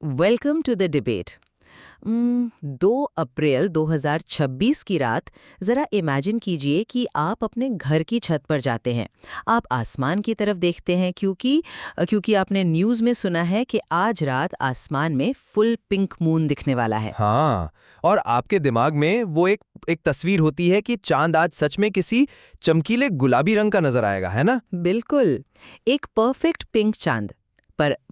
Welcome to the debate. 2 अप्रैल 2026 की रात ज़रा इमेजिन कीजिए कि आप अपने घर की छत पर जाते हैं। आप आसमान की तरफ देखते हैं क्योंकि आपने न्यूज़ में सुना है कि आज रात आसमान में फुल पिंक मून दिखने वाला है। हाँ, और आपके दिमाग में वो एक तस्वीर होती है कि चांद आज सच में किसी चमकीले गुलाबी रंग का नजर आएगा, है ना? बिल्कुल, एक परफेक्ट पिंक चांद।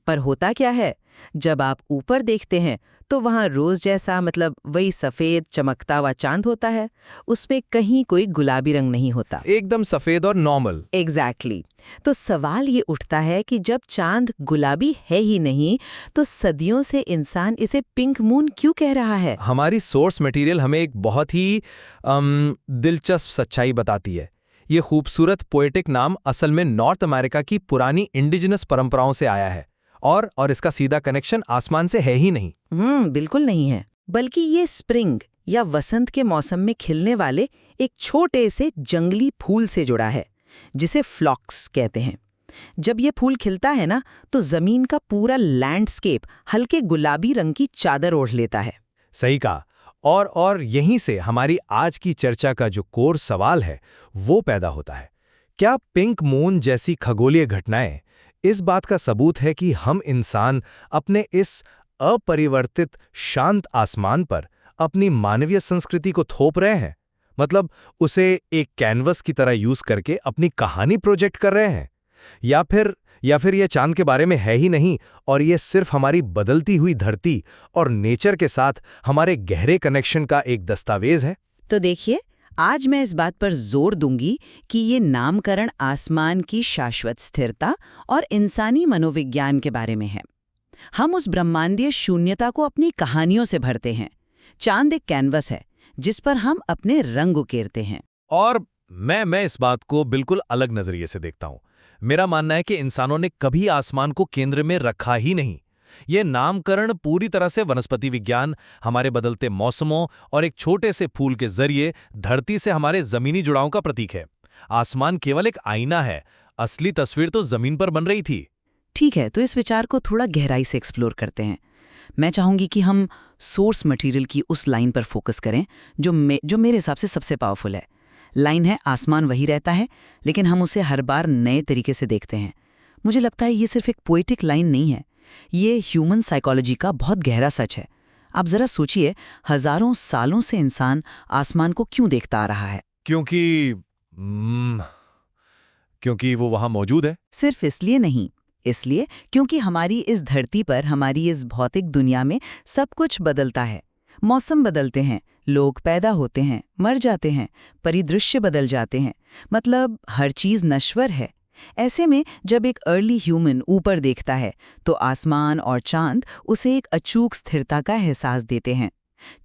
पर होता क्या है? जब आप ऊपर देखते हैं तो वहाँ रोज जैसा मतलब वही सफेद चमकता हुआ चांद होता है। उसमें कहीं कोई गुलाबी रंग नहीं होता। एकदम सफेद और नॉर्मल। एग्जैक्टली तो सवाल ये उठता है कि जब चांद गुलाबी है ही नहीं तो सदियों से इंसान इसे पिंक मून क्यों कह रहा है? हमारी सोर्स मटेरियल हमें एक बहुत ही दिलचस्प सच्चाई बताती है। ये खूबसूरत पोएटिक नाम असल में नॉर्थ अमेरिका की पुरानी इंडिजिनस परंपराओं से आया है और इसका सीधा कनेक्शन आसमान से है ही नहीं। बिल्कुल नहीं है, बल्कि ये स्प्रिंग या वसंत के मौसम में खिलने वाले एक छोटे से जंगली फूल से जुड़ा है, जिसे फ्लॉक्स कहते हैं। जब ये फूल खिलता है ना, तो जमीन का पूरा लैंडस्केप हल्के गुलाबी रंग की चादर ओढ़ लेता है। सही कहा। और यहीं से हमारी आज की चर्चा का जो कोर सवाल है वो पैदा होता है। क्या पिंक मून जैसी खगोलीय घटनाएं इस बात का सबूत है कि हम इंसान अपने इस अपरिवर्तित शांत आसमान पर अपनी मानवीय संस्कृति को थोप रहे हैं? मतलब उसे एक कैनवस की तरह यूज करके अपनी कहानी प्रोजेक्ट कर रहे हैं? या फिर ये चांद के बारे में है ही नहीं और ये सिर्फ हमारी बदलती हुई धरती और नेचर के साथ हमारे गहरे कनेक्शन का एक दस्तावेज है? तो देखिए, आज मैं इस बात पर जोर दूंगी कि ये नामकरण आसमान की शाश्वत स्थिरता और इंसानी मनोविज्ञान के बारे में है। हम उस ब्रह्मांडीय शून्यता को अपनी कहानियों से भरते हैं। चांद एक कैनवस है जिस पर हम अपने रंग उकेरते हैं। और मैं इस बात को बिल्कुल अलग नजरिए से देखता हूं। मेरा मानना है कि इंसानों ने कभी आसमान को केंद्र में रखा ही नहीं। ये नामकरण पूरी तरह से वनस्पति विज्ञान, हमारे बदलते मौसमों और एक छोटे से फूल के जरिए धरती से हमारे जमीनी जुड़ाव का प्रतीक है। आसमान केवल एक आईना है, असली तस्वीर तो जमीन पर बन रही थी। ठीक है, तो इस विचार को थोड़ा गहराई से एक्सप्लोर करते हैं। मैं चाहूंगी कि हम सोर्स मटेरियल की उस लाइन पर फोकस करें जो मेरे हिसाब से सबसे पावरफुल है। लाइन है, आसमान वही रहता है लेकिन हम उसे हर बार नए तरीके से देखते हैं। मुझे लगता है ये सिर्फ एक पोएटिक लाइन नहीं है, ये ह्यूमन साइकोलॉजी का बहुत गहरा सच है। आप जरा सोचिए, हजारों सालों से इंसान आसमान को क्यों देखता आ रहा है? क्योंकि वो वहां मौजूद है। सिर्फ इसलिए नहीं, इसलिए क्योंकि हमारी इस धरती पर, हमारी इस भौतिक दुनिया में सब कुछ बदलता है। मौसम बदलते हैं, लोग पैदा होते हैं, मर जाते हैं, परिदृश्य बदल जाते हैं, मतलब हर चीज नश्वर है। ऐसे में जब एक अर्ली ह्यूमन ऊपर देखता है तो आसमान और चांद उसे एक अचूक स्थिरता का एहसास देते हैं।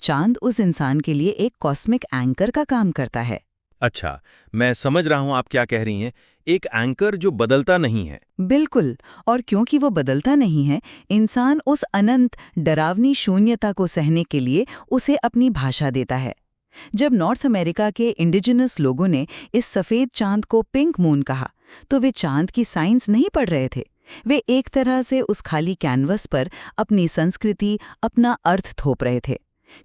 चांद उस इंसान के लिए एक कॉस्मिक एंकर का काम करता है। अच्छा, मैं समझ रहा हूं आप क्या कह रही हैं। एक एंकर जो बदलता नहीं है। बिल्कुल, और क्योंकि वो बदलता नहीं है, इंसान उस अनंत डरावनी शून्यता को सहने के लिए उसे अपनी भाषा देता है। जब नॉर्थ अमेरिका के इंडिजिनस लोगों ने इस सफ़ेद चांद को पिंक मून कहा, तो वे चांद की साइंस नहीं पढ़ रहे थे। वे एक तरह से उस खाली कैनवस पर अपनी संस्कृति, अपना अर्थ थोप रहे थे।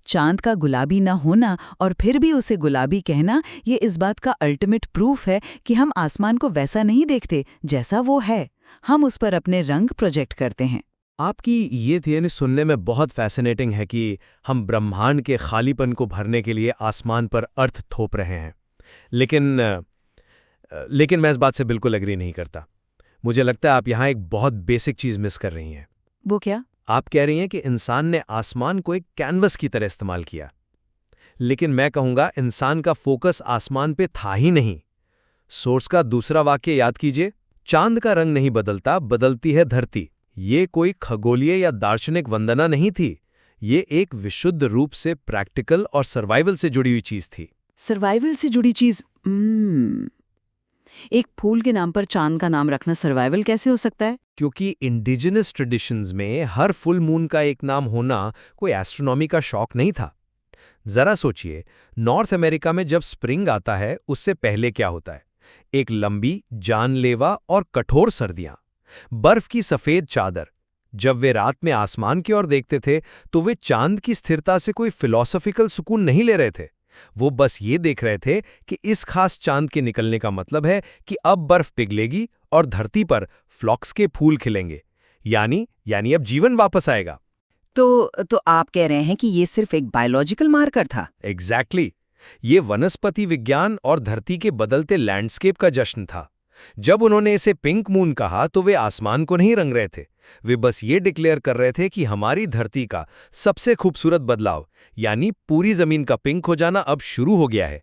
चांद का गुलाबी ना होना और फिर भी उसे गुलाबी कहना, ये इस बात का अल्टीमेट प्रूफ है कि हम आसमान को वैसा नहीं देखते जैसा वो है। हम उस पर अपने रंग प्रोजेक्ट करते हैं। आपकी ये थियरी सुनने में बहुत फैसिनेटिंग है कि हम ब्रह्मांड के खालीपन को भरने के लिए आसमान पर अर्थ थोप रहे हैं। लेकिन मैं इस बात से बिल्कुल एग्री नहीं करता। मुझे लगता है आप यहाँ एक बहुत बेसिक चीज़ मिस कर रही हैं। वो क्या? आप कह रही हैं कि इंसान ने आसमान को एक कैनवस की तरह इस्तेमाल किया, लेकिन मैं कहूँगा इंसान का फोकस आसमान पे था ही नहीं। सोर्स का दूसरा वाक्य याद कीजिए, चांद का रंग नहीं बदलता, बदलती है धरती। ये कोई खगोलीय या दार्शनिक वंदना नहीं थी, ये एक विशुद्ध रूप से प्रैक्टिकल और सर्वाइवल से जुड़ी हुई चीज थी। सर्वाइवल से जुड़ी चीज? एक फूल के नाम पर चांद का नाम रखना सर्वाइवल कैसे हो सकता है? क्योंकि इंडिजिनस ट्रेडिशंस में हर फुल मून का एक नाम होना कोई एस्ट्रोनॉमी का शौक नहीं था। जरा सोचिए, नॉर्थ अमेरिका में जब स्प्रिंग आता है उससे पहले क्या होता है? एक लंबी, जानलेवा और कठोर सर्दियां, बर्फ की सफेद चादर, जब वे रात में आसमान की ओर देखते थे तो वे चांद की स्थिरता से कोई फिलॉसफिकल सुकून नहीं ले रहे थे। वो बस ये देख रहे थे कि इस खास चांद के निकलने का मतलब है कि अब बर्फ पिघलेगी और धरती पर फ्लॉक्स के फूल खिलेंगे, यानी अब जीवन वापस आएगा। तो आप कह रहे हैं कि ये सिर्फ एक बायोलॉजिकल मार्कर था? एग्जैक्टली। ये वनस्पति विज्ञान और धरती के बदलते लैंडस्केप का जश्न था। जब उन्होंने इसे पिंक मून कहा तो वे आसमान को नहीं रंग रहे थे, वे बस ये डिक्लेयर कर रहे थे कि हमारी धरती का सबसे खूबसूरत बदलाव, यानी पूरी जमीन का पिंक हो जाना, अब शुरू हो गया है।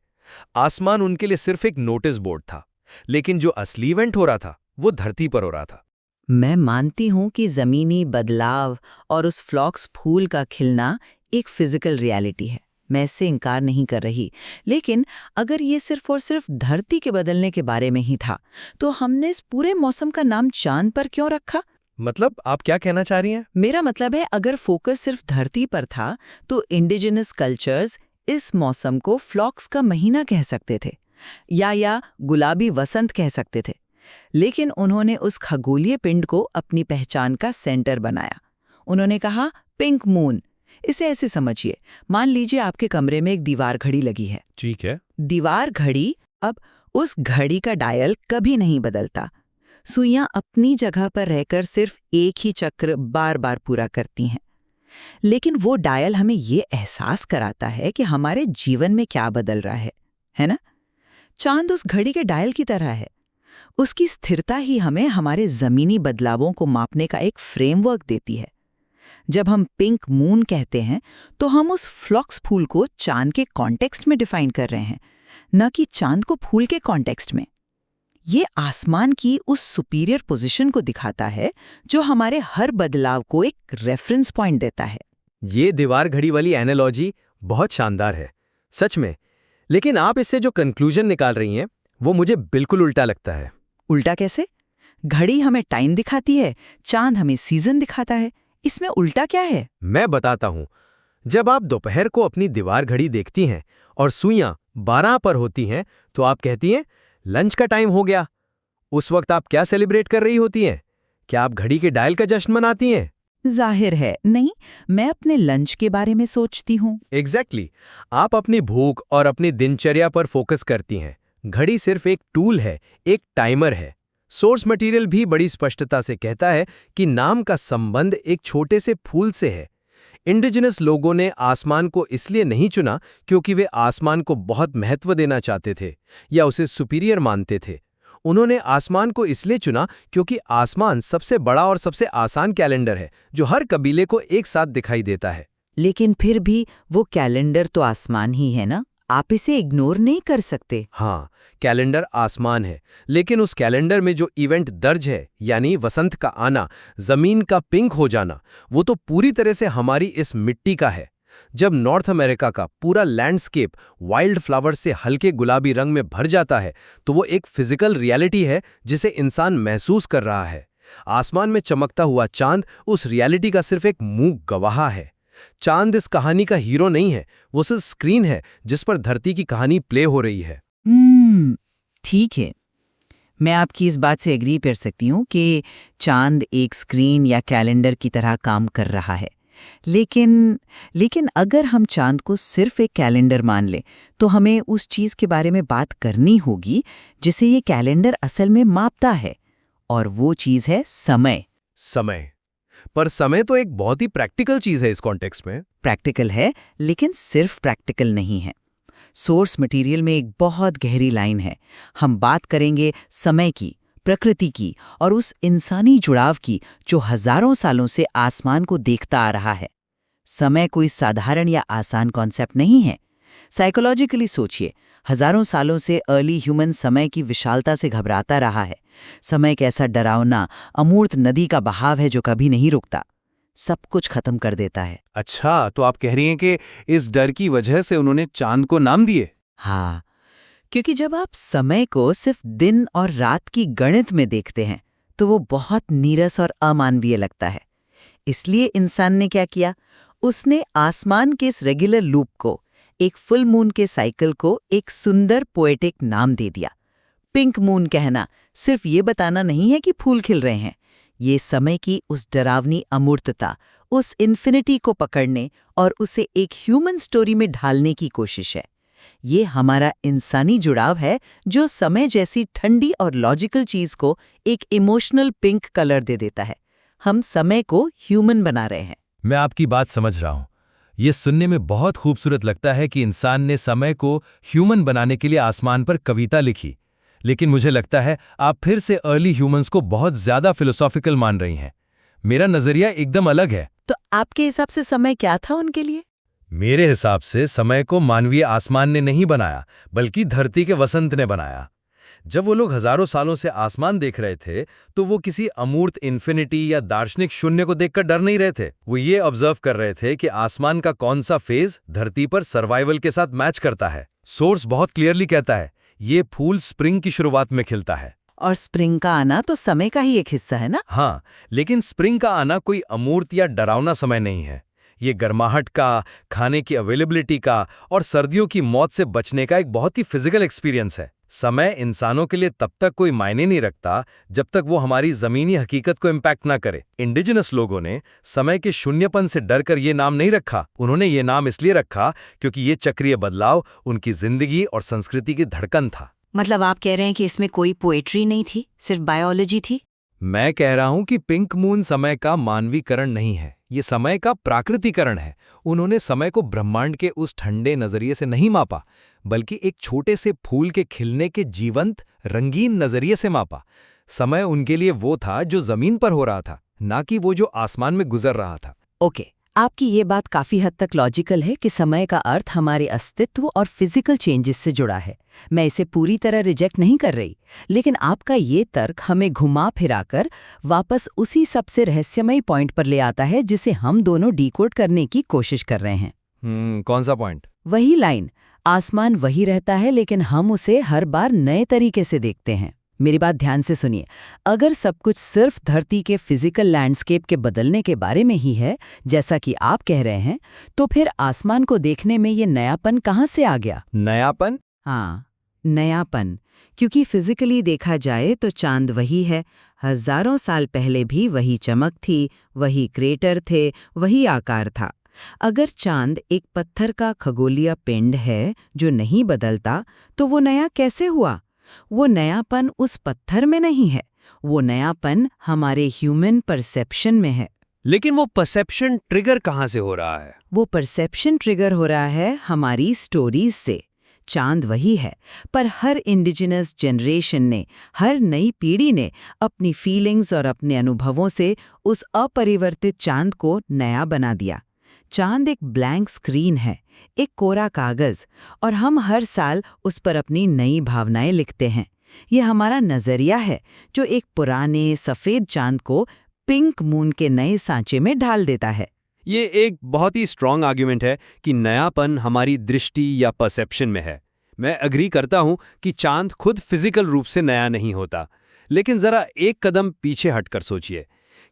आसमान उनके लिए सिर्फ एक नोटिस बोर्ड था, लेकिन जो असली इवेंट हो रहा था वो धरती पर हो रहा था। मैं मानती हूँ कि ज़मीनी बदलाव और उस फ्लॉक्स फूल का खिलना एक फिजिकल रियलिटी है, मैं इससे इनकार नहीं कर रही। लेकिन अगर ये सिर्फ और सिर्फ धरती के बदलने के बारे में ही था, तो हमने इस पूरे मौसम का नाम चांद पर क्यों रखा? मतलब आप क्या कहना चाह रही हैं? मेरा मतलब है, अगर फोकस सिर्फ धरती पर था तो इंडिजिनस कल्चर्स इस मौसम को फ्लॉक्स का महीना कह सकते थे या गुलाबी वसंत कह सकते थे। लेकिन उन्होंने उस खगोलीय पिंड को अपनी पहचान का सेंटर बनाया। उन्होंने कहा पिंक मून। इसे ऐसे समझिए, मान लीजिए आपके कमरे में एक दीवार घड़ी लगी है। ठीक है। दीवार घड़ी, अब उस घड़ी का डायल कभी नहीं बदलता। सुइयां अपनी जगह पर रहकर सिर्फ एक ही चक्र बार बार पूरा करती हैं। लेकिन वो डायल हमें ये एहसास कराता है कि हमारे जीवन में क्या बदल रहा है ना? चांद उस घड़ी के डायल की तरह है। उसकी स्थिरता ही हमें हमारे जमीनी बदलावों को मापने का एक फ्रेमवर्क देती है। जब हम पिंक मून कहते हैं तो हम उस फ्लॉक्स फूल को चांद के कॉन्टेक्स्ट में डिफाइन कर रहे हैं, न कि चांद को फूल के कॉन्टेक्स्ट में। ये आसमान की उस सुपीरियर पोजीशन को दिखाता है जो हमारे हर बदलाव को एक रेफरेंस पॉइंट देता है। ये दीवार घड़ी वाली एनालॉजी बहुत शानदार है, सच में। लेकिन आप इससे जो कंक्लूजन निकाल रही हैं वो मुझे बिल्कुल उल्टा लगता है। उल्टा कैसे? घड़ी हमें टाइम दिखाती है, चांद हमें सीजन दिखाता है। इसमें उल्टा क्या है? मैं बताता हूं। जब आप दोपहर को अपनी दीवार घड़ी देखती हैं और सुइयां 12 पर होती हैं तो आप कहती हैं लंच का टाइम हो गया। उस वक्त आप क्या सेलिब्रेट कर रही होती हैं? क्या आप घड़ी के डायल का जश्न मनाती हैं? जाहिर है नहीं, मैं अपने लंच के बारे में सोचती हूँ। एग्जैक्टली। आप अपनी भूख और अपनी दिनचर्या पर फोकस करती हैं। घड़ी सिर्फ एक टूल है, एक टाइमर है। सोर्स मटेरियल भी बड़ी स्पष्टता से कहता है कि नाम का संबंध एक छोटे से फूल से है। इंडिजिनस लोगों ने आसमान को इसलिए नहीं चुना क्योंकि वे आसमान को बहुत महत्व देना चाहते थे या उसे सुपीरियर मानते थे। उन्होंने आसमान को इसलिए चुना क्योंकि आसमान सबसे बड़ा और सबसे आसान कैलेंडर है जो हर कबीले को एक साथ दिखाई देता है। लेकिन फिर भी वो कैलेंडर तो आसमान ही है ना, आप इसे इग्नोर नहीं कर सकते। हाँ, कैलेंडर आसमान है, लेकिन उस कैलेंडर में जो इवेंट दर्ज है, यानी वसंत का आना, जमीन का पिंक हो जाना, वो तो पूरी तरह से हमारी इस मिट्टी का है। जब नॉर्थ अमेरिका का पूरा लैंडस्केप वाइल्ड फ्लावर से हल्के गुलाबी रंग में भर जाता है तो वो एक फिजिकल रियलिटी है जिसे इंसान महसूस कर रहा है। आसमान में चमकता हुआ चांद उस रियलिटी का सिर्फ एक मूक गवाह है। चांद इस कहानी का हीरो नहीं है, वो सिर्फ स्क्रीन है जिस पर धरती की कहानी प्ले हो रही है। ठीक है, मैं आपकी इस बात से एग्री कर सकती हूँ कि चांद एक स्क्रीन या कैलेंडर की तरह काम कर रहा है। लेकिन अगर हम चांद को सिर्फ एक कैलेंडर मान लें तो हमें उस चीज के बारे में बात करनी होगी जिसे ये कैलेंडर असल में मापता है, और वो चीज है समय। पर समय तो एक बहुत ही प्रैक्टिकल चीज है। इस कॉन्टेक्स्ट में प्रैक्टिकल है, लेकिन सिर्फ प्रैक्टिकल नहीं है। सोर्स मटेरियल में एक बहुत गहरी लाइन है। हम बात करेंगे समय की, प्रकृति की और उस इंसानी जुड़ाव की जो हजारों सालों से आसमान को देखता आ रहा है। समय कोई साधारण या आसान कॉन्सेप्ट नहीं है। साइकोलॉजिकली सोचिए, हजारों सालों से अर्ली ह्यूमन समय की विशालता से घबराता रहा है। समय एक ऐसा डरावना, अमूर्त नदी का बहाव है जो कभी नहीं रुकता, सब कुछ खत्म कर देता है। अच्छा, तो आप कह रही हैं कि इस डर की वजह से उन्होंने चांद को नाम दिए? हाँ, क्योंकि जब आप समय को सिर्फ दिन और रात की गणित में देखते हैं तो वो बहुत नीरस और अमानवीय लगता है। इसलिए इंसान ने क्या किया, उसने आसमान के इस रेगुलर लूप को, एक फुल मून के साइकिल को एक सुंदर पोएटिक नाम दे दिया। पिंक मून कहना सिर्फ ये बताना नहीं है कि फूल खिल रहे हैं, ये समय की उस डरावनी अमूर्तता, उस इन्फिनिटी को पकड़ने और उसे एक ह्यूमन स्टोरी में ढालने की कोशिश है। ये हमारा इंसानी जुड़ाव है जो समय जैसी ठंडी और लॉजिकल चीज को एक इमोशनल पिंक कलर दे देता है। हम समय को ह्यूमन बना रहे हैं। मैं आपकी बात समझ रहा हूँ। ये सुनने में बहुत खूबसूरत लगता है कि इंसान ने समय को ह्यूमन बनाने के लिए आसमान पर कविता लिखी, लेकिन मुझे लगता है आप फिर से अर्ली ह्यूमंस को बहुत ज्यादा फिलोसॉफिकल मान रही हैं। मेरा नजरिया एकदम अलग है। तो आपके हिसाब से समय क्या था उनके लिए? मेरे हिसाब से समय को मानवीय आसमान ने नहीं बनाया, बल्कि धरती के वसंत ने बनाया। जब वो लोग हजारों सालों से आसमान देख रहे थे, तो वो किसी अमूर्त इन्फिनिटी या दार्शनिक शून्य को देखकर डर नहीं रहे थे। वो ये ऑब्जर्व कर रहे थे कि आसमान का कौन सा फेज धरती पर सर्वाइवल के साथ मैच करता है। सोर्स बहुत क्लियरली कहता है, ये फूल स्प्रिंग की शुरुआत में खिलता है। और स्प्रिंग का आना तो समय का ही एक हिस्सा है ना? हाँ, लेकिन स्प्रिंग का आना कोई अमूर्त या डरावना समय नहीं है। ये गर्माहट का, खाने की अवेलेबिलिटी का और सर्दियों की मौत से बचने का एक बहुत ही फिजिकल एक्सपीरियंस है। समय इंसानों के लिए तब तक कोई मायने नहीं रखता जब तक वो हमारी जमीनी हकीकत को इम्पैक्ट ना करे। इंडिजिनस लोगों ने समय के शून्यपन से डरकर ये नाम नहीं रखा। उन्होंने ये नाम इसलिए रखा क्योंकि ये चक्रीय बदलाव उनकी जिंदगी और संस्कृति की धड़कन था। मतलब आप कह रहे हैं कि इसमें कोई पोएट्री नहीं थी, सिर्फ बायोलॉजी थी? मैं कह रहा हूं कि पिंक मून समय का मानवीकरण नहीं है, ये समय का प्राकृतिकरण है। उन्होंने समय को ब्रह्मांड के उस ठंडे नजरिए से नहीं मापा, बल्कि एक छोटे से फूल के खिलने के जीवंत, रंगीन नजरिए से मापा। समय उनके लिए वो था जो जमीन पर हो रहा था, ना कि वो जो आसमान में गुजर रहा था। ओके, आपकी ये बात काफी हद तक लॉजिकल है कि समय का अर्थ हमारे अस्तित्व और फिजिकल चेंजेस से जुड़ा है। मैं इसे पूरी तरह रिजेक्ट नहीं कर रही, लेकिन आपका ये तर्क हमें घुमा फिराकर वापस उसी सबसे रहस्यमयी पॉइंट पर ले आता है जिसे हम दोनों डिकोड करने की कोशिश कर रहे हैं। कौन सा पॉइंट? वही लाइन, आसमान वही रहता है लेकिन हम उसे हर बार नए तरीके से देखते हैं। मेरी बात ध्यान से सुनिए, अगर सब कुछ सिर्फ धरती के फिजिकल लैंडस्केप के बदलने के बारे में ही है, जैसा कि आप कह रहे हैं, तो फिर आसमान को देखने में ये नयापन कहाँ से आ गया? नयापन? हाँ, नयापन। क्योंकि फिजिकली देखा जाए तो चांद वही है, हजारों साल पहले भी वही चमक थी, वही क्रेटर थे, वही आकार था। अगर चांद एक पत्थर का खगोलीय पिंड है जो नहीं बदलता, तो वो नया कैसे हुआ? वो नयापन उस पत्थर में नहीं है, वो नयापन हमारे ह्यूमन परसेप्शन में है। लेकिन वो परसेप्शन ट्रिगर कहाँ से हो रहा है? वो परसेप्शन ट्रिगर हो रहा है हमारी स्टोरीज से। चांद वही है, पर हर इंडिजिनस जनरेशन ने, हर नई पीढ़ी ने अपनी फीलिंग्स और अपने अनुभवों से उस अपरिवर्तित चांद को नया बना दिया। चांद एक ब्लैंक स्क्रीन है, एक कोरा कागज, और हम हर साल उस पर अपनी नई भावनाएं लिखते हैं। ये हमारा नजरिया है जो एक पुराने सफेद चांद को पिंक मून के नए सांचे में ढाल देता है। ये एक बहुत ही स्ट्रांग आर्ग्यूमेंट है कि नयापन हमारी दृष्टि या परसेप्शन में है। मैं अग्री करता हूं कि चांद खुद फिजिकल रूप से नया नहीं होता, लेकिन जरा एक कदम पीछे हटकर सोचिए,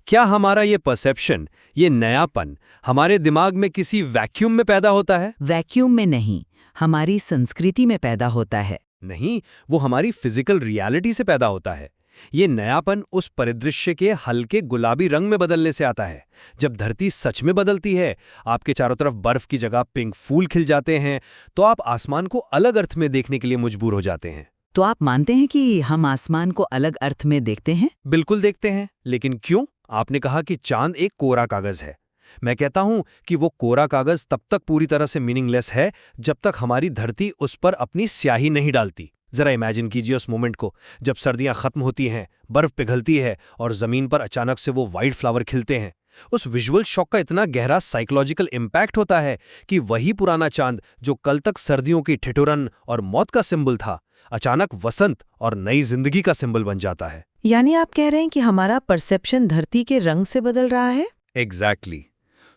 क्या हमारा ये परसेप्शन, ये नयापन हमारे दिमाग में किसी वैक्यूम में पैदा होता है? वैक्यूम में नहीं, हमारी संस्कृति में पैदा होता है। नहीं, वो हमारी फिजिकल रियलिटी से पैदा होता है। ये नयापन उस परिदृश्य के हल्के गुलाबी रंग में बदलने से आता है। जब धरती सच में बदलती है, आपके चारों तरफ बर्फ की जगह पिंक फूल खिल जाते हैं, तो आप आसमान को अलग अर्थ में देखने के लिए मजबूर हो जाते हैं। तो आप मानते हैं कि हम आसमान को अलग अर्थ में देखते हैं? बिल्कुल देखते हैं, लेकिन क्यों? आपने कहा कि चांद एक कोरा कागज है। मैं कहता हूं कि वो कोरा कागज तब तक पूरी तरह से मीनिंगलेस है जब तक हमारी धरती उस पर अपनी स्याही नहीं डालती। जरा इमेजिन कीजिए उस मोमेंट को, जब सर्दियां खत्म होती हैं, बर्फ पिघलती है और जमीन पर अचानक से वो वाइट फ्लावर खिलते हैं। उस विजुअल शॉक का इतना गहरा साइकोलॉजिकल इम्पैक्ट होता है कि वही पुराना चांद जो कल तक सर्दियों की ठिठुरन और मौत का सिंबल था, अचानक वसंत और नई जिंदगी का सिंबल बन जाता है। यानी आप कह रहे हैं कि हमारा परसेप्शन धरती के रंग से बदल रहा है? एग्जैक्टली।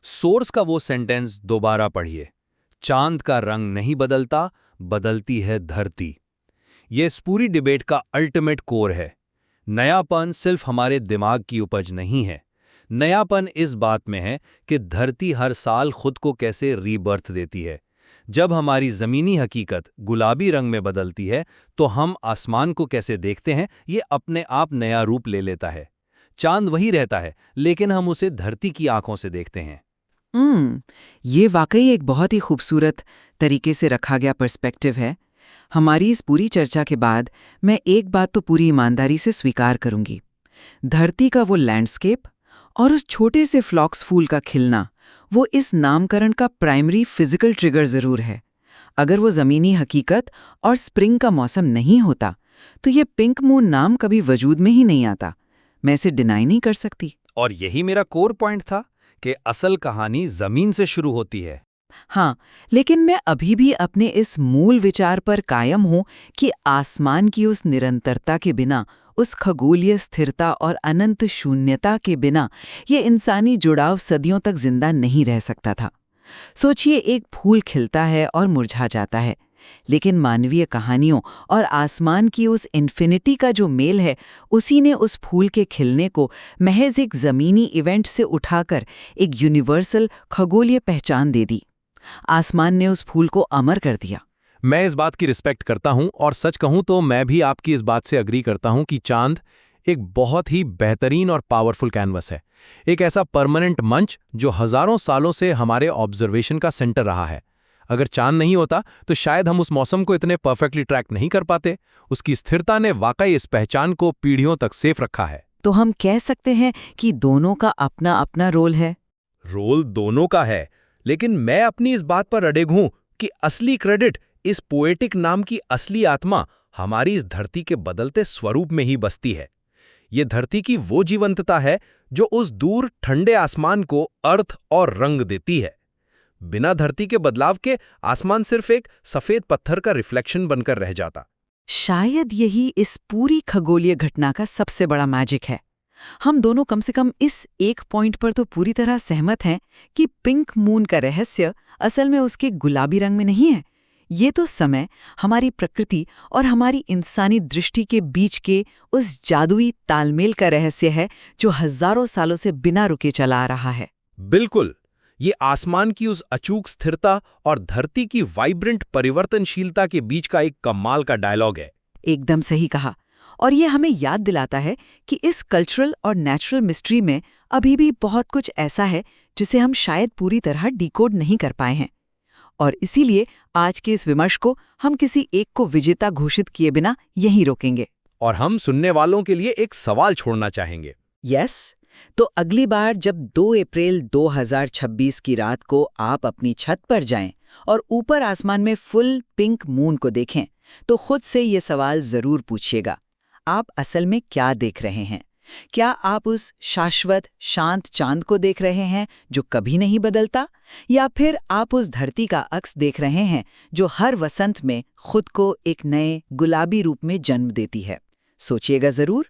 सोर्स का वो सेंटेंस दोबारा पढ़िए, चांद का रंग नहीं बदलता, बदलती है धरती। ये इस पूरी डिबेट का अल्टीमेट कोर है। नयापन सिर्फ हमारे दिमाग की उपज नहीं है, नयापन इस बात में है कि धरती हर साल खुद को कैसे रीबर्थ देती है। जब हमारी ज़मीनी हकीकत गुलाबी रंग में बदलती है, तो हम आसमान को कैसे देखते हैं, ये अपने आप नया रूप ले लेता है। चांद वही रहता है, लेकिन हम उसे धरती की आंखों से देखते हैं। ये वाकई एक बहुत ही खूबसूरत तरीके से रखा गया पर्सपेक्टिव है। हमारी इस पूरी चर्चा के बाद मैं एक बात तो पूरी ईमानदारी से स्वीकार करूंगी। धरती का वो लैंडस्केप और उस छोटे से फ्लॉक्स फूल का खिलना, वो इस नामकरण का प्राइमरी फिजिकल ट्रिगर जरूर है। अगर वो ज़मीनी हकीकत और स्प्रिंग का मौसम नहीं होता, तो ये पिंक मून नाम कभी वजूद में ही नहीं आता। मैं इसे डिनाई नहीं कर सकती। और यही मेरा कोर पॉइंट था कि असल कहानी जमीन से शुरू होती है। हाँ, लेकिन मैं अभी भी अपने इस मूल विचार पर कायम हूं कि आसमान की उस निरंतरता के बिना, उस खगोलीय स्थिरता और अनंत शून्यता के बिना ये इंसानी जुड़ाव सदियों तक जिंदा नहीं रह सकता था। सोचिए, एक फूल खिलता है और मुरझा जाता है, लेकिन मानवीय कहानियों और आसमान की उस इन्फिनिटी का जो मेल है, उसी ने उस फूल के खिलने को महज एक ज़मीनी इवेंट से उठाकर एक यूनिवर्सल खगोलीय पहचान दे दी। आसमान ने उस फूल को अमर कर दिया। मैं इस बात की रिस्पेक्ट करता हूं, और सच कहूं तो मैं भी आपकी इस बात से अग्री करता हूं कि चांद एक बहुत ही बेहतरीन और पावरफुल कैनवस है। एक ऐसा परमानेंट मंच जो हजारों सालों से हमारे ऑब्जर्वेशन का सेंटर रहा है। अगर चांद नहीं होता तो शायद हम उस मौसम को इतने परफेक्टली ट्रैक नहीं कर पाते। उसकी स्थिरता ने वाकई इस पहचान को पीढ़ियों तक सेफ रखा है। तो हम कह सकते हैं कि दोनों का अपना अपना रोल है। रोल दोनों का है, लेकिन मैं अपनी इस बात पर अड़िग हूं कि असली क्रेडिट, इस पोएटिक नाम की असली आत्मा हमारी इस धरती के बदलते स्वरूप में ही बसती है। ये धरती की वो जीवंतता है जो उस दूर ठंडे आसमान को अर्थ और रंग देती है। बिना धरती के बदलाव के आसमान सिर्फ एक सफेद पत्थर का रिफ्लेक्शन बनकर रह जाता। शायद यही इस पूरी खगोलीय घटना का सबसे बड़ा मैजिक है। हम दोनों कम से कम इस एक पॉइंट पर तो पूरी तरह सहमत हैं कि पिंक मून का रहस्य असल में उसके गुलाबी रंग में नहीं है। ये तो समय, हमारी प्रकृति और हमारी इंसानी दृष्टि के बीच के उस जादुई तालमेल का रहस्य है जो हजारों सालों से बिना रुके चला आ रहा है। बिल्कुल, ये आसमान की उस अचूक स्थिरता और धरती की वाइब्रेंट परिवर्तनशीलता के बीच का एक कमाल का डायलॉग है। एकदम सही कहा। और ये हमें याद दिलाता है कि इस कल्चरल और नेचुरल मिस्ट्री में अभी भी बहुत कुछ ऐसा है जिसे हम शायद पूरी तरह डिकोड नहीं कर पाए हैं। और इसीलिए आज के इस विमर्श को हम किसी एक को विजेता घोषित किए बिना यहीं रोकेंगे। और हम सुनने वालों के लिए एक सवाल छोड़ना चाहेंगे। यस, तो अगली बार जब 2 अप्रैल 2026 की रात को आप अपनी छत पर जाएं और ऊपर आसमान में फुल पिंक मून को देखें, तो खुद से ये सवाल जरूर पूछिएगा, आप असल में क्या देख रहे हैं? क्या आप उस शाश्वत शांत चांद को देख रहे हैं जो कभी नहीं बदलता, या फिर आप उस धरती का अक्स देख रहे हैं जो हर वसंत में खुद को एक नए गुलाबी रूप में जन्म देती है? सोचिएगा जरूर।